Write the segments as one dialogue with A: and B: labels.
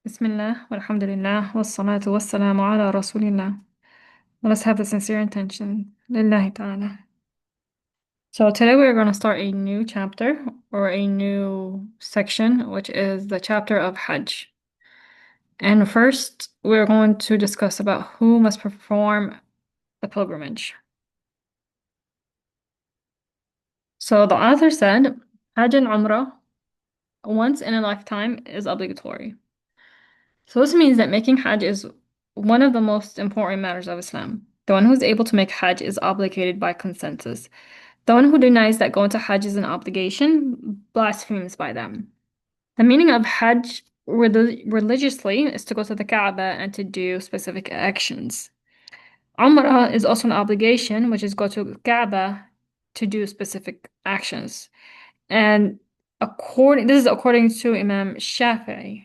A: Bismillah, walhamdulillah, wassalatu wassalamu ala rasulillah. Let's have the sincere intention. Lillahi ta'ala. So today we're going to start a new chapter or a new section, which is the chapter of Hajj. And first, we're going to discuss about who must perform the pilgrimage. So the author said, Hajj and Umrah, once in a lifetime, is obligatory. So this means that making Hajj is one of the most important matters of Islam. The one who is able to make Hajj is obligated by consensus. The one who denies that going to Hajj is an obligation blasphemes by them. The meaning of Hajj religiously is to go to the Kaaba and to do specific actions. Umrah is also an obligation, which is go to the Kaaba to do specific actions. And this is according to Imam Shafi'i.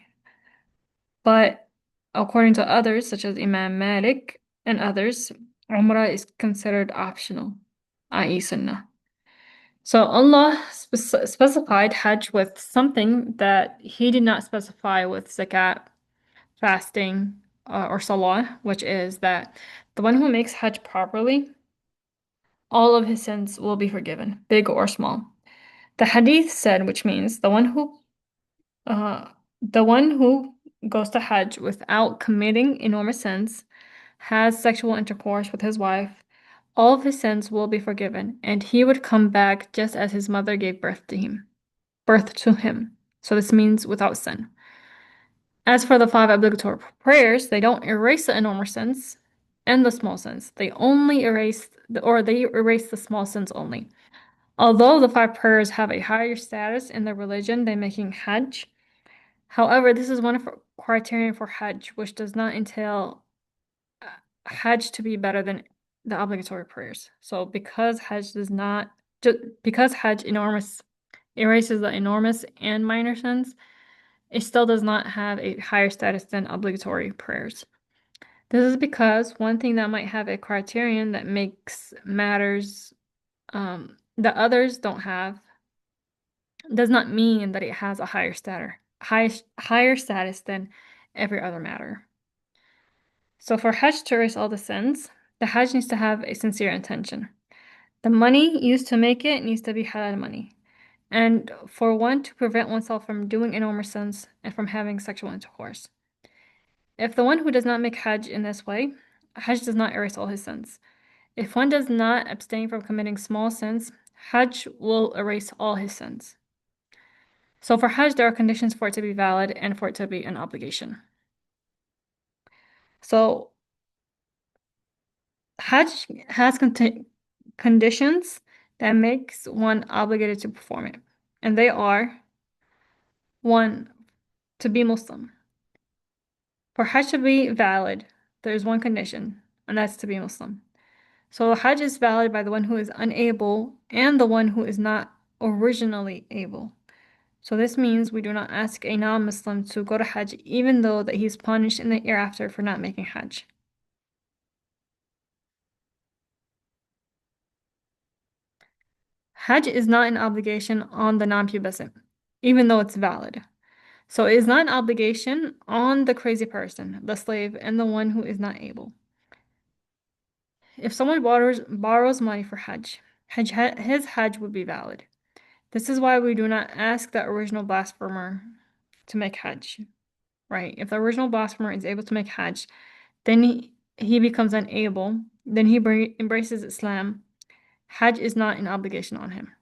A: But according to others, such as Imam Malik and others, Umrah is considered optional, i.e. Sunnah. So Allah specified Hajj with something that He did not specify with zakat, fasting, or salah, which is that the one who makes Hajj properly, all of his sins will be forgiven, big or small. The hadith said, which means uh, the one who goes to Hajj without committing enormous sins, has sexual intercourse with his wife, all of his sins will be forgiven, and he would come back just as his mother gave birth to him. So this means without sin. As for the five obligatory prayers, they don't erase the enormous sins and the small sins. They erase the small sins only. Although the five prayers have a higher status in the religion than making Hajj, however, this is one of the criteria for Hajj, which does not entail Hajj to be better than the obligatory prayers. So because Hajj does not, because Hajj erases the enormous and minor sins, it still does not have a higher status than obligatory prayers. This is because one thing that might have a criterion that makes matters that others don't have does not mean that it has a higher status than every other matter. So for Hajj to erase all the sins, the Hajj needs to have a sincere intention. The money used to make it needs to be halal money. And for one to prevent oneself from doing enormous sins and from having sexual intercourse. If the one who does not make Hajj in this way, Hajj does not erase all his sins. If one does not abstain from committing small sins, Hajj will erase all his sins. So for Hajj, there are conditions for it to be valid and for it to be an obligation. So Hajj has conditions that makes one obligated to perform it. And they are, one, to be Muslim. For Hajj to be valid, there's one condition, and that's to be Muslim. So Hajj is valid by the one who is unable and the one who is not originally able. So this means we do not ask a non-Muslim to go to Hajj even though that he's punished in the hereafter for not making Hajj. Hajj is not an obligation on the non-pubescent, even though it's valid. So it is not an obligation on the crazy person, the slave, and the one who is not able. If someone borrows money for his Hajj would be valid. This is why we do not ask the original blasphemer to make Hajj, right? If the original blasphemer is able to make Hajj, then he becomes unable, then he embraces Islam. Hajj is not an obligation on him.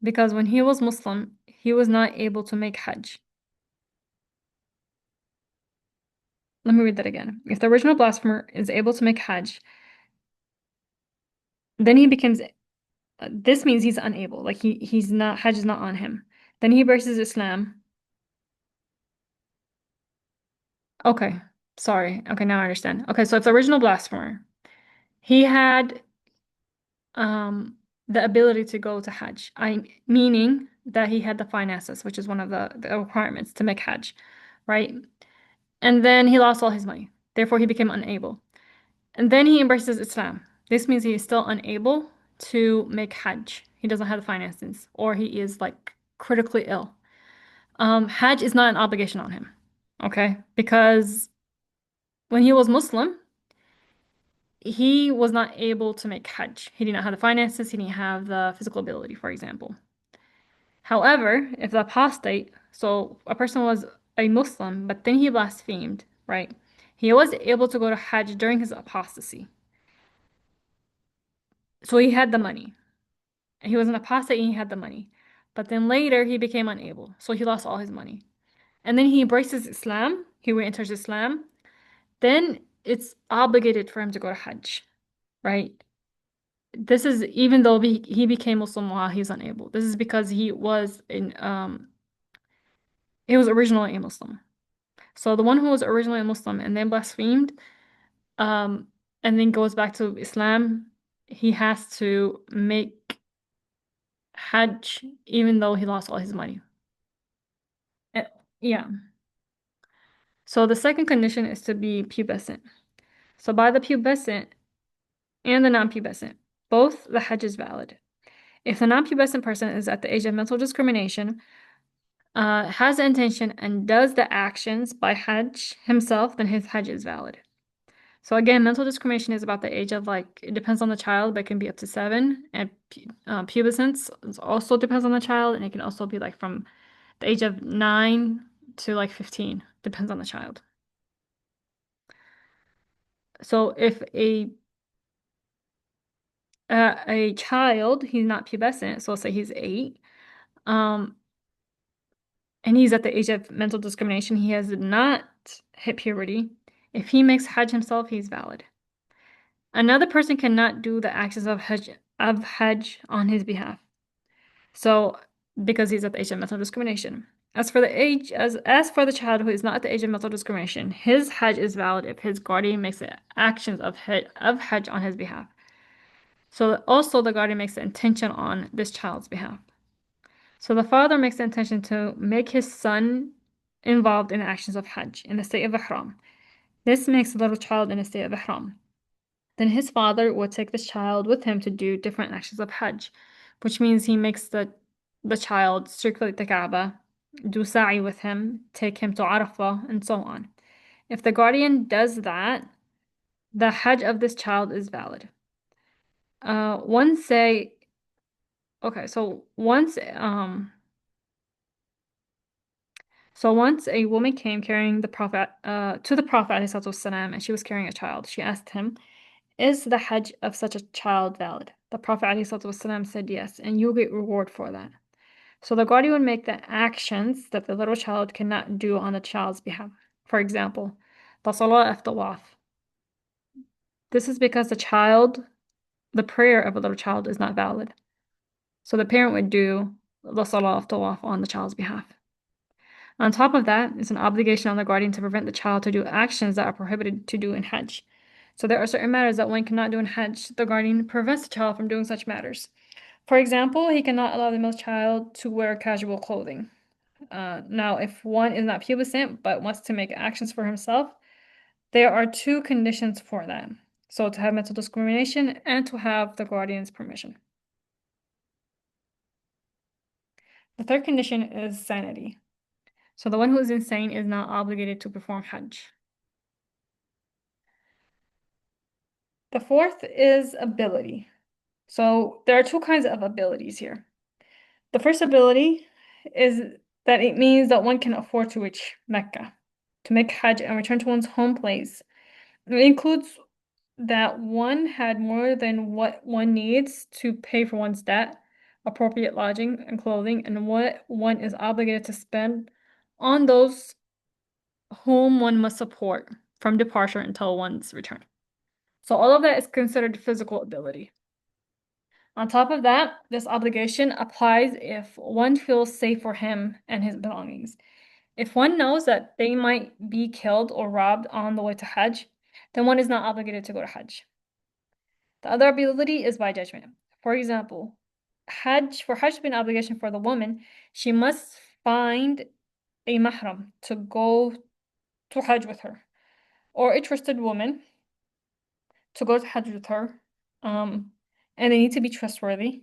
A: Because when he was Muslim, he was not able to make Hajj. Let me read that again. If the original blasphemer is able to make Hajj, then he becomes, this means he's unable. Like he's not, Hajj is not on him. Then he embraces Islam. Okay, sorry. Okay, now I understand. Okay, so if the original blasphemer, he had the ability to go to Hajj, meaning that he had the finances, which is one of the requirements to make Hajj, right? And then he lost all his money. Therefore, he became unable. And then he embraces Islam. This means he is still unable to make Hajj. He doesn't have the finances, or he is like critically ill. Hajj is not an obligation on him Okay? Because when he was Muslim, he was not able to make Hajj. He did not have the finances, he didn't have the physical ability, for example. However, if the apostate, so a person was a Muslim, but then he blasphemed, right? He was able to go to Hajj during his apostasy. So he had the money. He was an apostate and he had the money. But then later he became unable. So he lost all his money. And then he embraces Islam. He re-enters Islam. Then it's obligated for him to go to Hajj, right? This is even though he became Muslim while he's unable. This is because he was originally a Muslim. So the one who was originally a Muslim and then blasphemed, um, and then goes back to Islam, he has to make Hajj even though he lost all his money. Uh, Yeah. So the second condition is to be pubescent. So by the pubescent and the non-pubescent, both the Hajj is valid. If the non-pubescent person is at the age of mental discrimination, has the intention and does the actions by Hajj himself, then his Hajj is valid. So again, mental discrimination is about the age of like, it depends on the child, but it can be up to 7. And pubescence also depends on the child, and it can also be like from the age of 9 to like 15, depends on the child. So if a child, he's not pubescent, so let's say he's 8, um, and he's at the age of mental discrimination, he has not hit puberty. If he makes Hajj himself, he's valid. Another person cannot do the actions of Hajj on his behalf. So because he's at the age of mental discrimination. As for the child who is not at the age of mental discrimination, his Hajj is valid if his guardian makes the actions of Hajj on his behalf. So also the guardian makes the intention on this child's behalf. So the father makes the intention to make his son involved in the actions of Hajj in the state of Ihram. This makes the little child in a state of Ihram. Then his father would take this child with him to do different actions of Hajj, which means he makes the child circulate the Kaaba, do sa'i with him, take him to Arafah, and so on. If the guardian does that, the Hajj of this child is valid. One say, okay, so once a woman came carrying the Prophet to the Prophet ﷺ, and she was carrying a child. She asked him, "Is the Hajj of such a child valid?" The Prophet ﷺ said yes, and you'll get reward for that. So the guardian would make the actions that the little child cannot do on the child's behalf. For example, the salah of tawaf. This is because the prayer of a little child is not valid. So the parent would do the salah of tawaf on the child's behalf. On top of that, it's an obligation on the guardian to prevent the child to do actions that are prohibited to do in Hajj. So there are certain matters that one cannot do in Hajj. The guardian prevents the child from doing such matters. For example, he cannot allow the male child to wear casual clothing. Now, if one is not pubescent but wants to make actions for himself, there are 2 conditions for that. So to have mental discrimination and to have the guardian's permission. The third condition is sanity. So the one who is insane is not obligated to perform Hajj. The fourth is ability. So there are 2 kinds of abilities here. The first ability is that it means that one can afford to reach Mecca, to make Hajj and return to one's home place. It includes that one had more than what one needs to pay for one's debt, appropriate lodging and clothing, and what one is obligated to spend on those whom one must support from departure until one's return. So all of that is considered physical ability. On top of that, this obligation applies if one feels safe for him and his belongings. If one knows that they might be killed or robbed on the way to Hajj, then one is not obligated to go to Hajj. The other ability is by judgment. For example, for Hajj to be an obligation for the woman, she must find a mahram to go to Hajj with her, or a trusted woman to go to Hajj with her, and they need to be trustworthy.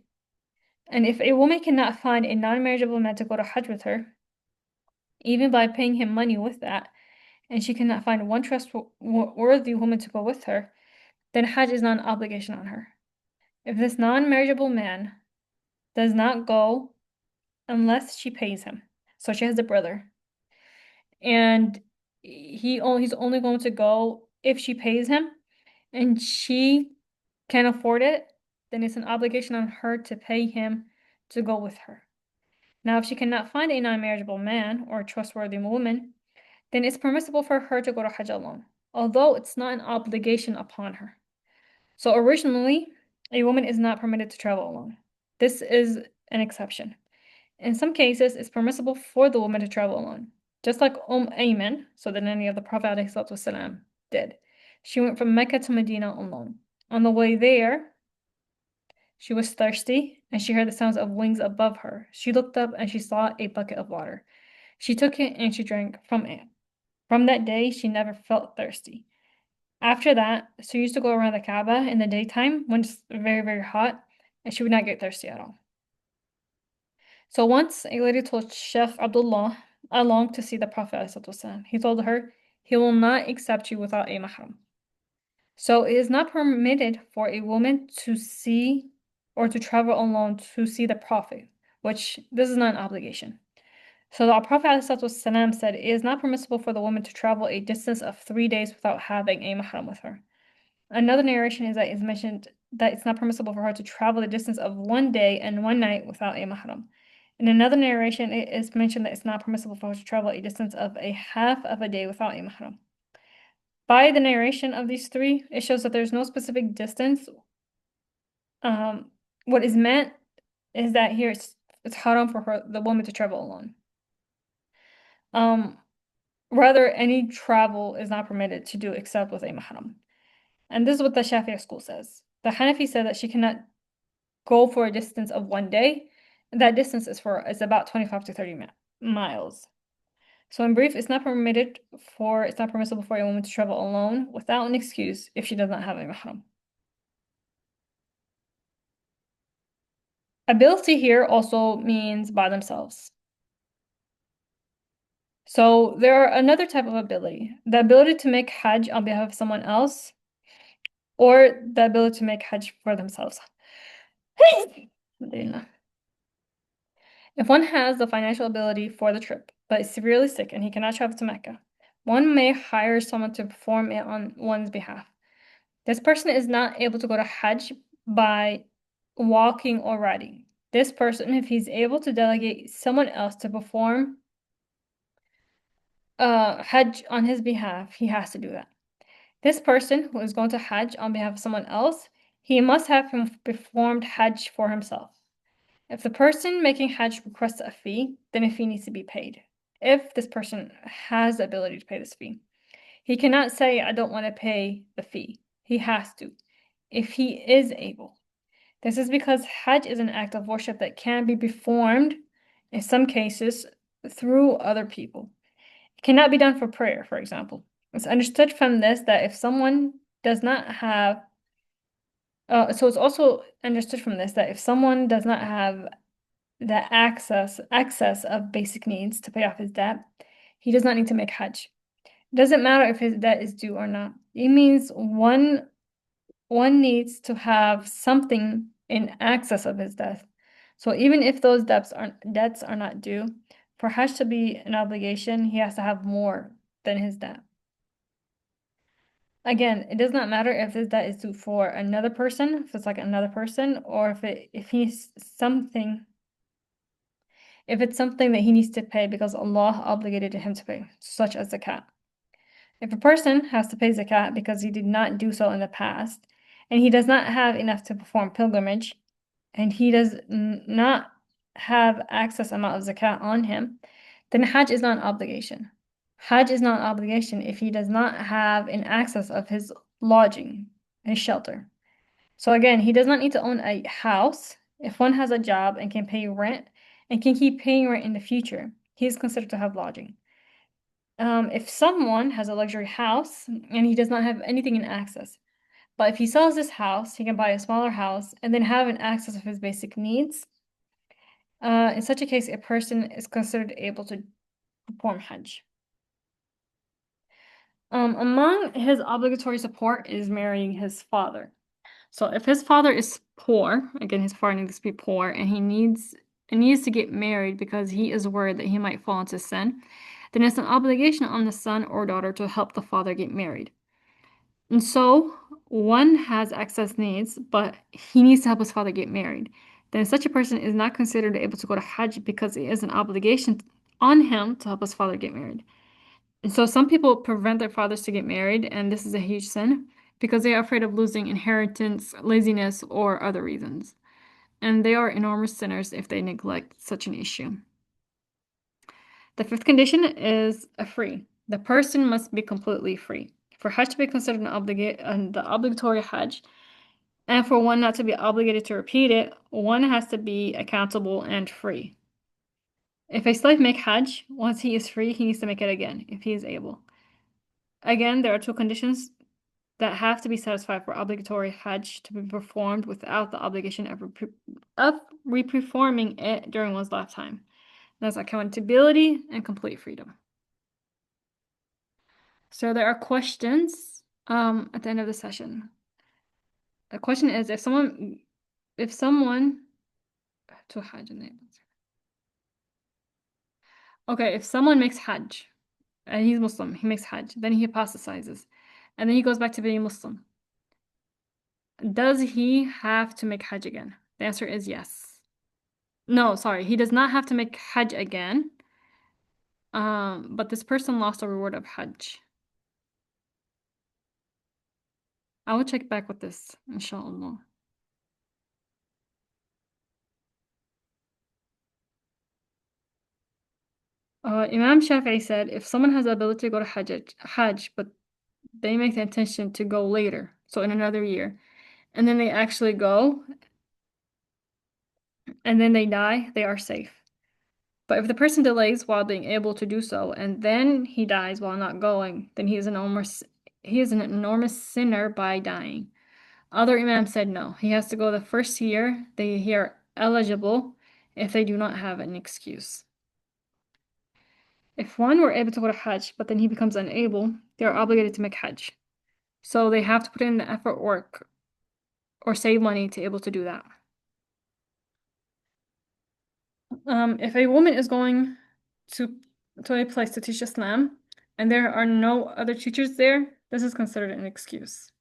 A: And if a woman cannot find a non-marriageable man to go to Hajj with her, even by paying him money with that, and she cannot find one trustworthy woman to go with her, then Hajj is not an obligation on her. If this non-marriageable man does not go unless she pays him, so she has a brother, and he's only going to go if she pays him, and she can't afford it, then it's an obligation on her to pay him to go with her. Now, if she cannot find a non-marriageable man or a trustworthy woman, then it's permissible for her to go to Hajj alone, although it's not an obligation upon her. So originally, a woman is not permitted to travel alone. This is an exception. In some cases, it's permissible for the woman to travel alone, just like Ayman, so the nanny of the Prophet ﷺ, did. She went from Mecca to Medina alone. On the way there, she was thirsty, and she heard the sounds of wings above her. She looked up and she saw a bucket of water. She took it and she drank from it. From that day, she never felt thirsty. After that, she used to go around the Kaaba in the daytime when it's very, very hot, and she would not get thirsty at all. So once a lady told Sheikh Abdullah along to see the Prophet ﷺ. He told her, he will not accept you without a mahram. So it is not permitted for a woman to see or to travel alone to see the Prophet, which this is not an obligation. So the Prophet ﷺ said it is not permissible for the woman to travel a distance of 3 days without having a mahram with her. Another narration is that it's mentioned that it's not permissible for her to travel the distance of 1 day and 1 night without a mahram. In another narration, it is mentioned that it's not permissible for her to travel a distance of a half of a day without a mahram. By the narration of these three, it shows that there's no specific distance. What is meant is that here it's haram for the woman to travel alone. Rather, any travel is not permitted to do except with a mahram. And this is what the Shafi'i school says. The Hanafi said that she cannot go for a distance of 1 day. That distance is about 25 to 30 miles. So in brief, it's not permissible for a woman to travel alone without an excuse if she does not have a mahram. Ability here also means by themselves. So there are another type of ability, the ability to make Hajj on behalf of someone else, or the ability to make Hajj for themselves. If one has the financial ability for the trip, but is severely sick and he cannot travel to Mecca, one may hire someone to perform it on one's behalf. This person is not able to go to Hajj by walking or riding. This person, if he's able to delegate someone else to perform Hajj on his behalf, he has to do that. This person who is going to Hajj on behalf of someone else, he must have performed Hajj for himself. If the person making Hajj requests a fee, then a fee needs to be paid. If this person has the ability to pay this fee, he cannot say, I don't want to pay the fee. He has to, if he is able. This is because Hajj is an act of worship that can be performed, in some cases, through other people. It cannot be done for prayer, for example. It's understood from this that if someone does not have so it's also understood from this that if someone does not have the excess of basic needs to pay off his debt, he does not need to make Hajj. It doesn't matter if his debt is due or not. It means one needs to have something in excess of his debt. So even if those debts are not due, for Hajj to be an obligation, he has to have more than his debt. Again, it does not matter if his debt is due for another person, if it's like another person, or if it's something that he needs to pay because Allah obligated him to pay, such as zakat. If a person has to pay zakat because he did not do so in the past, and he does not have enough to perform pilgrimage, and he does not have excess amount of zakat on him, then Hajj is not an obligation. Hajj is not an obligation if he does not have an access of his lodging, his shelter. So again, he does not need to own a house. If one has a job and can pay rent and can keep paying rent in the future, he is considered to have lodging. If someone has a luxury house and he does not have anything in access, but if he sells this house, he can buy a smaller house and then have an access of his basic needs. In such a case, a person is considered able to perform Hajj. Among his obligatory support is marrying his father. So if his father is poor, again, his father needs to be poor, and he needs to get married because he is worried that he might fall into sin, then it's an obligation on the son or daughter to help the father get married. And so one has excess needs, but he needs to help his father get married. Then such a person is not considered able to go to Hajj because it is an obligation on him to help his father get married. And so some people prevent their fathers to get married, and this is a huge sin because they are afraid of losing inheritance, laziness, or other reasons. And they are enormous sinners if they neglect such an issue. The fifth condition is a free. The person must be completely free. For Hajj to be considered the obligatory Hajj, and for one not to be obligated to repeat it, one has to be accountable and free. If a slave make Hajj, once he is free, he needs to make it again if he is able. Again, there are two conditions that have to be satisfied for obligatory Hajj to be performed without the obligation of re-performing it during one's lifetime. That's accountability and complete freedom. So there are questions at the end of the session. The question is if someone to Hajj okay, if someone makes Hajj and he's Muslim, he makes Hajj, then he apostatizes, and then he goes back to being Muslim. Does he have to make Hajj again? The answer is yes. No, sorry, he does not have to make Hajj again. But this person lost the reward of Hajj. I will check back with this, inshallah. Imam Shafi'i said, if someone has the ability to go to Hajj, but they make the intention to go later, so in another year, and then they actually go, and then they die, they are safe. But if the person delays while being able to do so, and then he dies while not going, then he is an enormous sinner by dying. Other imams said no. He has to go the first year they are eligible if they do not have an excuse. If one were able to go to Hajj, but then he becomes unable, they are obligated to make Hajj. So they have to put in the effort work or save money to be able to do that. If a woman is going to a place to teach Islam and there are no other teachers there, this is considered an excuse.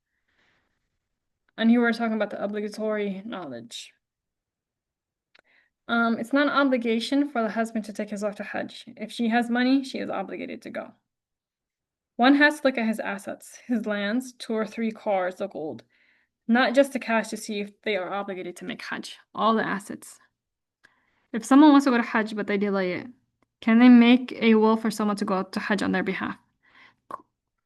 A: And here we're talking about the obligatory knowledge. It's not an obligation for the husband to take his wife to Hajj. If she has money, she is obligated to go. One has to look at his assets, his lands, 2 or 3 cars of gold, not just the cash to see if they are obligated to make Hajj, all the assets. If someone wants to go to Hajj but they delay it, can they make a will for someone to go to Hajj on their behalf?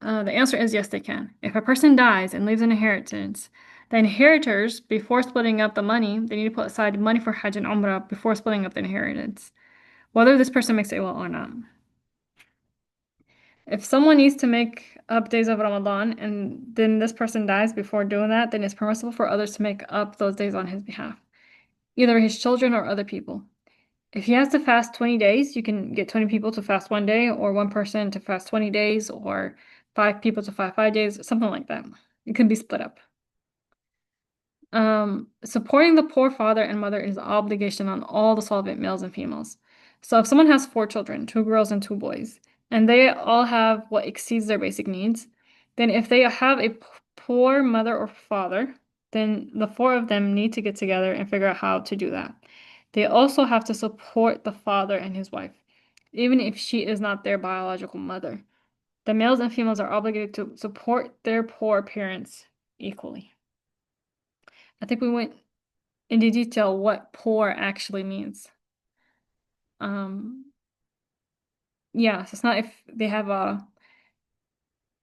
A: The answer is yes, they can. If a person dies and leaves an inheritance, the inheritors, before splitting up the money, they need to put aside money for Hajj and Umrah before splitting up the inheritance, whether this person makes a will or not. If someone needs to make up days of Ramadan and then this person dies before doing that, then it's permissible for others to make up those days on his behalf, either his children or other people. If he has to fast 20 days, you can get 20 people to fast 1 day, or one person to fast 20 days, or 5 people to fast 5 days, something like that. It can be split up. Supporting the poor father and mother is an obligation on all the solvent males and females. So if someone has 4 children, 2 girls and 2 boys, and they all have what exceeds their basic needs, then if they have a poor mother or father, then the 4 of them need to get together and figure out how to do that. They also have to support the father and his wife, even if she is not their biological mother. The males and females are obligated to support their poor parents equally. I think we went into detail what poor actually means. Yeah, so it's not if they have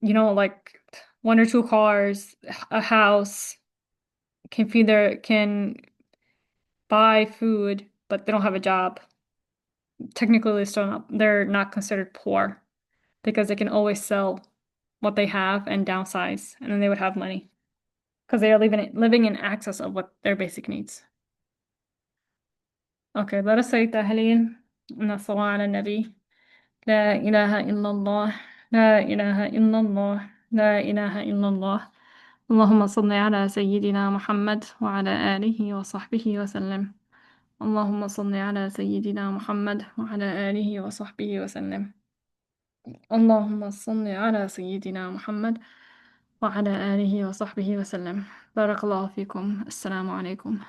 A: like 1 or 2 cars, a house, can buy food, but they don't have a job. Technically, they're not considered poor because they can always sell what they have and downsize, and then they would have money because they are living in excess of what their basic needs. Okay, let us say تهليل. نصلي على النبي. لا إله إلا الله لا إله إلا الله، لا إله إلا الله. اللهم صل على سيدنا محمد وعلى آله وصحبه وسلم. اللهم صل على سيدنا محمد وعلى آله وصحبه وسلم. اللهم صل على سيدنا محمد وعلى آله وصحبه وسلم. بارك الله فيكم. السلام عليكم.